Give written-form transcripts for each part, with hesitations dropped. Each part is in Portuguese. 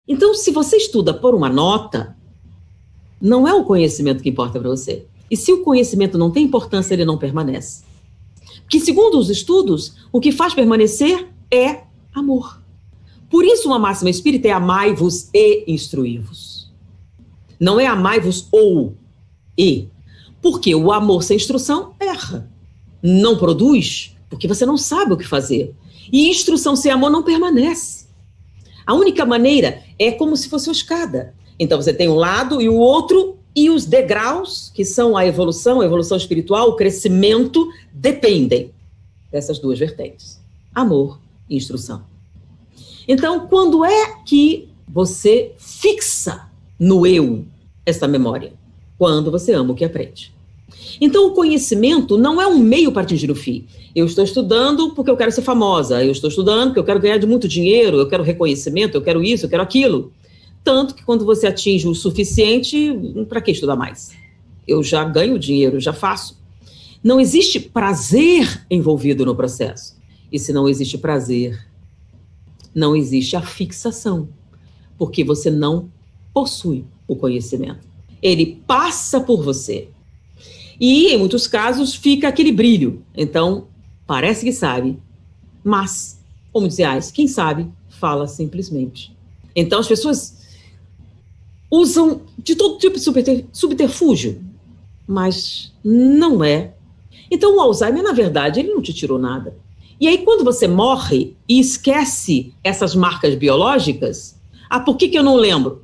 Então, se você estuda por uma nota, não é o conhecimento que importa para você. E se o conhecimento não tem importância, ele não permanece. Porque, segundo os estudos, o que faz permanecer é amor. Por isso, uma máxima espírita é amai-vos e instruí-vos. Não é amai-vos ou e. Porque o amor sem instrução erra. Não produz, porque você não sabe o que fazer. E instrução sem amor não permanece. A única maneira é como se fosse uma escada. Então você tem um lado e o outro, e os degraus, que são a evolução espiritual, o crescimento, dependem dessas duas vertentes. Amor e instrução. Então, quando é que você fixa no eu essa memória? Quando você ama o que aprende. Então, o conhecimento não é um meio para atingir o fim. Eu estou estudando porque eu quero ser famosa, eu estou estudando porque eu quero ganhar muito dinheiro, eu quero reconhecimento, eu quero isso, eu quero aquilo. Tanto que quando você atinge o suficiente, para que estudar mais? Eu já ganho dinheiro, eu já faço. Não existe prazer envolvido no processo. E se não existe prazer, não existe a fixação, porque você não possui o conhecimento. Ele passa por você. E, em muitos casos, fica aquele brilho. Então, parece que sabe, mas, como dizia Ais, quem sabe, fala simplesmente. Então, as pessoas usam de todo tipo de subterfúgio, mas não é. Então, o Alzheimer, na verdade, ele não te tirou nada. E aí, quando você morre e esquece essas marcas biológicas, por que eu não lembro?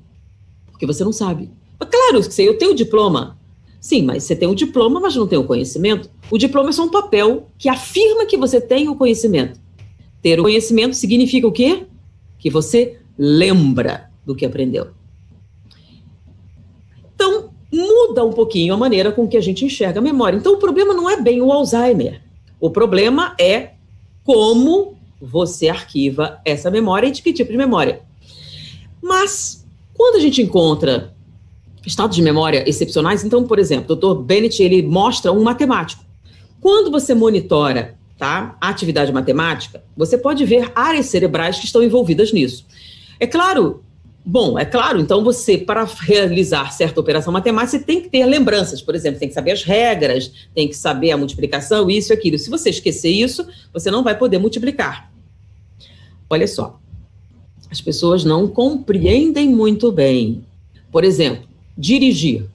Porque você não sabe. Claro que eu tenho o diploma. Sim, mas você tem um diploma, mas não tem o conhecimento. O diploma é só um papel que afirma que você tem o conhecimento. Ter o conhecimento significa o quê? Que você lembra do que aprendeu. Então, muda um pouquinho a maneira com que a gente enxerga a memória. Então, o problema não é bem o Alzheimer. O problema é como você arquiva essa memória e de que tipo de memória. Mas, quando a gente encontra estados de memória excepcionais, então, por exemplo, o Dr. Bennett, ele mostra um matemático. Quando você monitora, tá, a atividade matemática, você pode ver áreas cerebrais que estão envolvidas nisso. É claro, então você, para realizar certa operação matemática, você tem que ter lembranças, por exemplo, tem que saber as regras, tem que saber a multiplicação, isso e aquilo. Se você esquecer isso, você não vai poder multiplicar. Olha só, as pessoas não compreendem muito bem. Por exemplo, dirigir.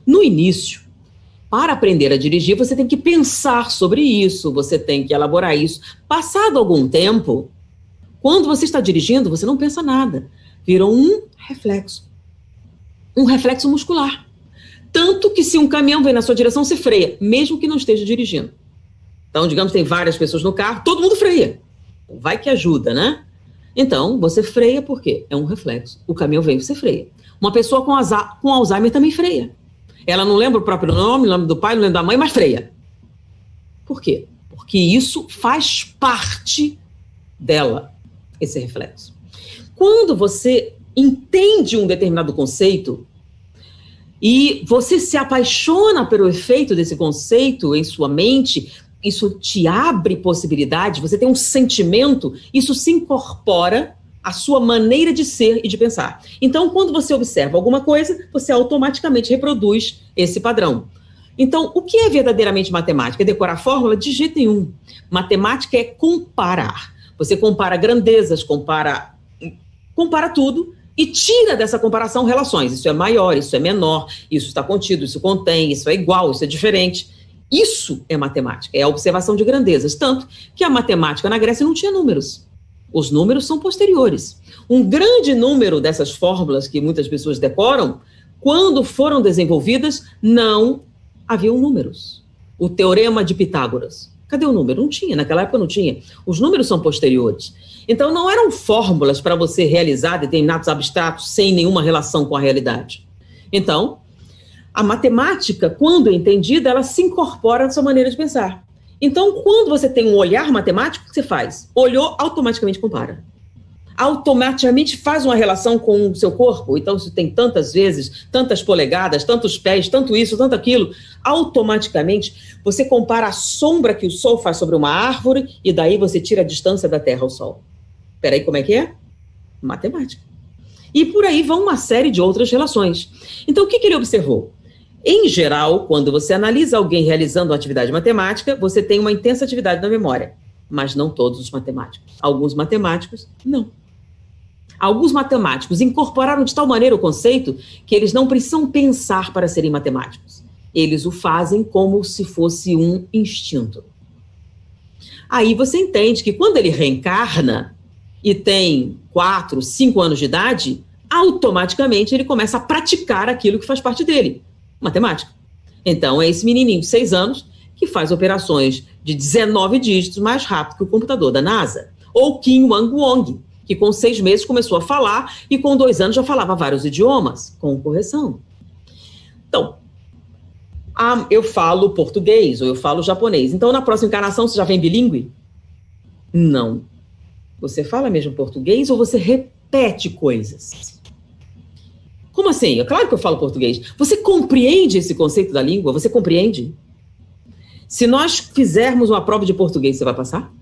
No início, para aprender a dirigir, você tem que pensar sobre isso, você tem que elaborar isso. Passado algum tempo, quando você está dirigindo, você não pensa nada. Virou um reflexo muscular. Tanto que se um caminhão vem na sua direção, você freia, mesmo que não esteja dirigindo. Então, digamos, tem várias pessoas no carro, todo mundo freia. Vai que ajuda, né? Então, você freia por quê? É um reflexo. O caminhão vem, você freia. Uma pessoa com Alzheimer também freia. Ela não lembra o próprio nome, o nome do pai, não lembra da mãe, mas freia. Por quê? Porque isso faz parte dela, esse reflexo. Quando você entende um determinado conceito e você se apaixona pelo efeito desse conceito em sua mente, isso te abre possibilidades, você tem um sentimento, isso se incorpora à sua maneira de ser e de pensar. Então, quando você observa alguma coisa, você automaticamente reproduz esse padrão. Então, o que é verdadeiramente matemática? É decorar fórmula? De jeito nenhum. Matemática é comparar. Você compara grandezas, compara tudo e tira dessa comparação relações. Isso é maior, isso é menor, isso está contido, isso contém, isso é igual, isso é diferente. Isso é matemática, é a observação de grandezas. Tanto que a matemática na Grécia não tinha números. Os números são posteriores. Um grande número dessas fórmulas que muitas pessoas decoram, quando foram desenvolvidas, não haviam números. O teorema de Pitágoras. Cadê o número? Não tinha, naquela época não tinha. Os números são posteriores. Então, não eram fórmulas para você realizar determinados abstratos sem nenhuma relação com a realidade. Então, a matemática, quando entendida, ela se incorpora na sua maneira de pensar. Então, quando você tem um olhar matemático, o que você faz? Olhou, automaticamente compara. Automaticamente faz uma relação com o seu corpo. Então, se tem tantas vezes, tantas polegadas, tantos pés, tanto isso, tanto aquilo, automaticamente você compara a sombra que o sol faz sobre uma árvore e daí você tira a distância da Terra ao Sol. Espera aí, como é que é? Matemática. E por aí vão uma série de outras relações. Então, o que ele observou? Em geral, quando você analisa alguém realizando uma atividade matemática, você tem uma intensa atividade na memória, mas não todos os matemáticos. Alguns matemáticos, não. Alguns matemáticos incorporaram de tal maneira o conceito que eles não precisam pensar para serem matemáticos. Eles o fazem como se fosse um instinto. Aí você entende que quando ele reencarna e tem 4, 5 anos de idade, automaticamente ele começa a praticar aquilo que faz parte dele, matemática. Então é esse menininho de 6 anos que faz operações de 19 dígitos mais rápido que o computador da NASA. Ou Kim Wang-Wong, que com 6 meses começou a falar e com 2 anos já falava vários idiomas, com correção. Então, eu falo português ou eu falo japonês. Então, na próxima encarnação, você já vem bilíngue? Não. Você fala mesmo português ou você repete coisas? Como assim? É claro que eu falo português. Você compreende esse conceito da língua? Você compreende? Se nós fizermos uma prova de português, você vai passar?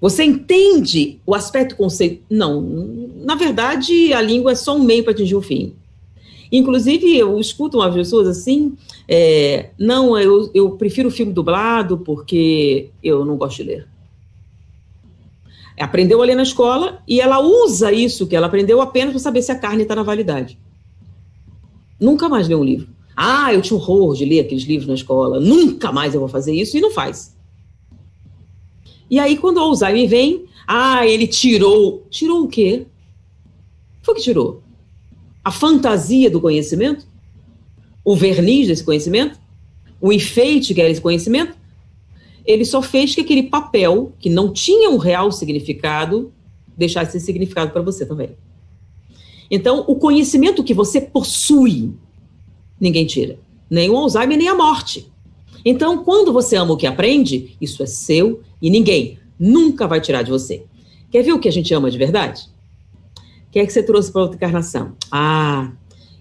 Você entende o aspecto conceito? Não. Na verdade, a língua é só um meio para atingir o fim. Inclusive, eu escuto umas pessoas assim, não, eu prefiro o filme dublado porque eu não gosto de ler. Aprendeu a ler na escola e ela usa isso que ela aprendeu apenas para saber se a carne está na validade. Nunca mais lê um livro. Eu tinha horror de ler aqueles livros na escola, nunca mais eu vou fazer isso, e não faz. E aí, quando o Alzheimer vem, ele tirou. Tirou o quê? Foi o que tirou? A fantasia do conhecimento? O verniz desse conhecimento? O enfeite que era esse conhecimento? Ele só fez que aquele papel, que não tinha um real significado, deixasse esse significado para você também. Então, o conhecimento que você possui, ninguém tira. Nem o Alzheimer, nem a morte. Então, quando você ama o que aprende, isso é seu e ninguém nunca vai tirar de você. Quer ver o que a gente ama de verdade? O que é que você trouxe para outra encarnação?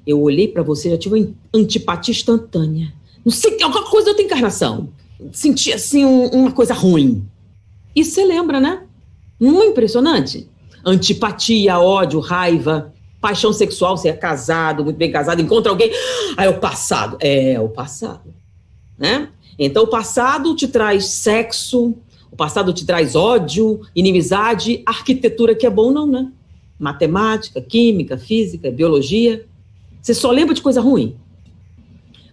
Eu olhei para você, já tive uma antipatia instantânea. Não sei, alguma coisa da outra encarnação. Senti, assim, uma coisa ruim. Isso você lembra, né? Não é impressionante? Antipatia, ódio, raiva, paixão sexual, você é casado, muito bem casado, encontra alguém, é o passado. É o passado, né? Então, o passado te traz sexo, o passado te traz ódio, inimizade, arquitetura que é bom não, né? Matemática, química, física, biologia. Você só lembra de coisa ruim.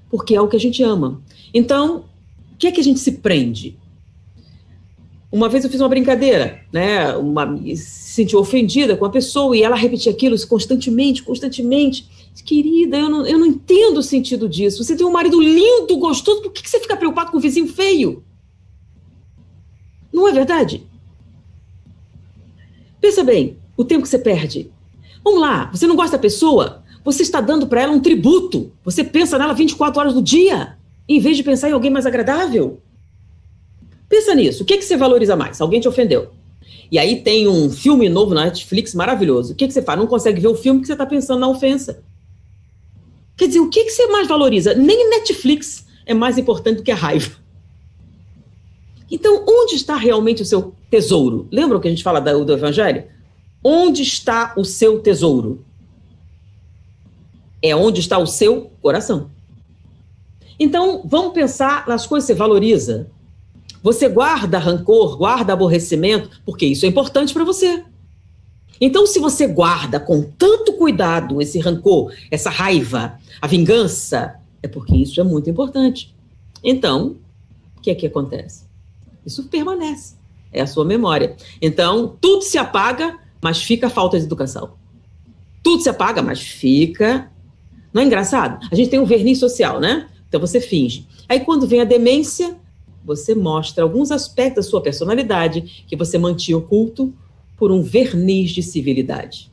Porque é o que a gente ama. Então, o que é que a gente se prende? Uma vez eu fiz uma brincadeira, né? Se sentiu ofendida com a pessoa e ela repetia aquilo constantemente. Querida, eu não entendo o sentido disso. Você tem um marido lindo, gostoso, por que você fica preocupado com o vizinho feio? Não é verdade? Pensa bem, o tempo que você perde. Vamos lá, você não gosta da pessoa? Você está dando para ela um tributo. Você pensa nela 24 horas do dia, em vez de pensar em alguém mais agradável. Pensa nisso. O que você valoriza mais? Alguém te ofendeu. E aí tem um filme novo na Netflix maravilhoso. O que você faz? Não consegue ver o filme porque você está pensando na ofensa. Quer dizer, o que você mais valoriza? Nem Netflix é mais importante do que a raiva. Então, onde está realmente o seu tesouro? Lembra o que a gente fala do Evangelho? Onde está o seu tesouro? É onde está o seu coração. Então, vamos pensar nas coisas que você valoriza. Você guarda rancor, guarda aborrecimento, porque isso é importante para você. Então, se você guarda com tanto cuidado esse rancor, essa raiva, a vingança, é porque isso é muito importante. Então, o que é que acontece? Isso permanece. É a sua memória. Então, tudo se apaga, mas fica a falta de educação. Tudo se apaga, mas fica... Não é engraçado? A gente tem um verniz social, né? Então, você finge. Aí, quando vem a demência, você mostra alguns aspectos da sua personalidade que você mantinha oculto por um verniz de civilidade.